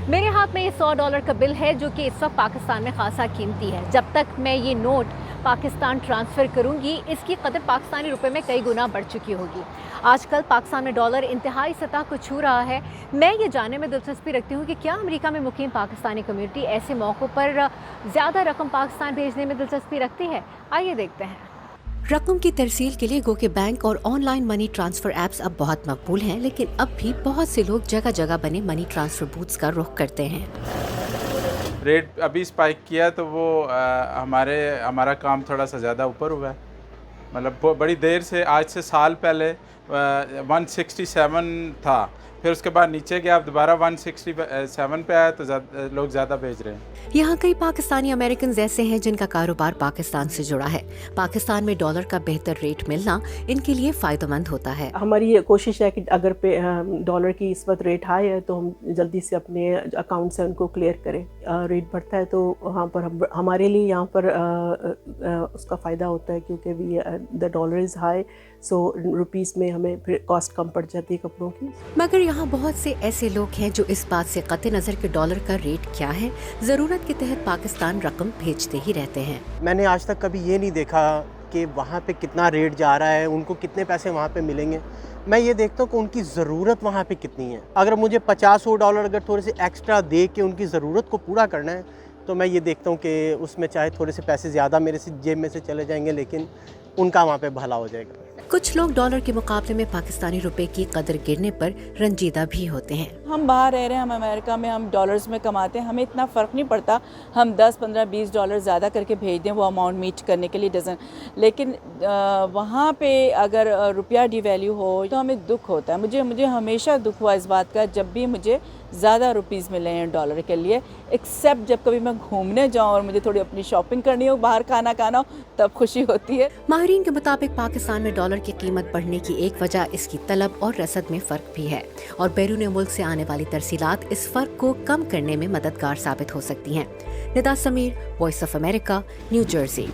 میرے ہاتھ میں یہ $100 کا بل ہے جو کہ اس وقت پاکستان میں خاصا قیمتی ہے. جب تک میں یہ نوٹ پاکستان ٹرانسفر کروں گی اس کی قدر پاکستانی روپے میں کئی گنا بڑھ چکی ہوگی. آج کل پاکستان میں ڈالر انتہائی سطح کو چھو رہا ہے. میں یہ جاننے میں دلچسپی رکھتی ہوں کہ کیا امریکہ میں مقیم پاکستانی کمیونٹی ایسے موقعوں پر زیادہ رقم پاکستان بھیجنے میں دلچسپی رکھتی ہے. آئیے دیکھتے ہیں. رقم کی ترسیل کے لیے گو کہ بینک اور on line money transfer apps اب بہت مقبول ہیں، لیکن اب بھی بہت سے لوگ جگہ جگہ بنے منی ٹرانسفر بوتھس کا رخ کرتے ہیں. ریٹ ابھی اسپائک کیا تو وہ ہمارا کام تھوڑا سا زیادہ اوپر ہوا ہے. مطلب بڑی دیر سے، آج سے سال پہلے 167 تھا، پھر اس کے بعد نیچے گیا، اب دوبارہ 167 پہ آیا، تو لوگ زیادہ بھیج رہے ہیں. یہاں کئی پاکستانی امریکنز ایسے ہیں جن کا کاروبار پاکستان سے جڑا ہے. پاکستان میں ڈالر کا بہتر ریٹ ملنا ان کے لیے فائدہ مند ہوتا ہے. ہماری یہ کوشش ہے کہ اگر ڈالر کی اس وقت ریٹ ہائی ہے تو ہم جلدی سے اپنے اکاؤنٹ سے ان کو کلیئر کریں. ریٹ بڑھتا ہے تو وہاں پر ہمارے لیے یہاں پر اس کا فائدہ ہوتا ہے، کیونکہ the dollar is high, so rupees میں ہمیں پھر کاسٹ کم پڑ جاتی ہے کپڑوں کی. مگر یہاں بہت سے ایسے لوگ ہیں جو اس بات سے قطع نظر کہ ڈالر کا ریٹ کیا ہے، ضرورت کے تحت پاکستان رقم بھیجتے ہی رہتے ہیں. میں نے آج تک کبھی یہ نہیں دیکھا کہ وہاں پہ کتنا ریٹ جا رہا ہے، ان کو کتنے پیسے وہاں پہ ملیں گے. میں یہ دیکھتا ہوں کہ ان کی ضرورت وہاں پہ کتنی ہے. اگر مجھے $50 اگر تھوڑے سے ایکسٹرا دے کے ان کی ضرورت کو پورا کرنا ہے تو میں یہ دیکھتا ہوں کہ اس میں چاہے تھوڑے سے پیسے زیادہ میرے سے جیب میں سے چلے جائیں گے، لیکن ان کا وہاں پہ بھلا ہو جائے گا. کچھ لوگ ڈالر کے مقابلے میں پاکستانی روپے کی قدر گرنے پر رنجیدہ بھی ہوتے ہیں. ہم باہر رہ رہے ہیں، ہم امریکہ میں ہم ڈالرز میں کماتے ہیں، ہمیں اتنا فرق نہیں پڑتا. ہم 10 15 20 ڈالر زیادہ کر کے بھیج دیں، وہ اماؤنٹ میٹ کرنے کے لیے لیکن وہاں پہ اگر روپیہ ڈی ویلیو ہو تو ہمیں دکھ ہوتا ہے. مجھے ہمیشہ دکھ ہوا اس بات کا جب بھی مجھے زیادہ روپیز ملے ہیں ڈالر کے لیے، ایکسیپٹ جب کبھی میں گھومنے جاؤں اور مجھے تھوڑی اپنی شاپنگ کرنی ہو، باہر کھانا ہو، تب خوشی ہوتی ہے. ماہرین کے مطابق پاکستان میں ڈالر کی قیمت بڑھنے کی ایک وجہ اس کی طلب اور رسد میں فرق بھی ہے، اور بیرون ملک سے آنے والی ترسیلات اس فرق کو کم کرنے میں مددگار ثابت ہو سکتی ہیں. Nida Sameer, Voice of America, New Jersey.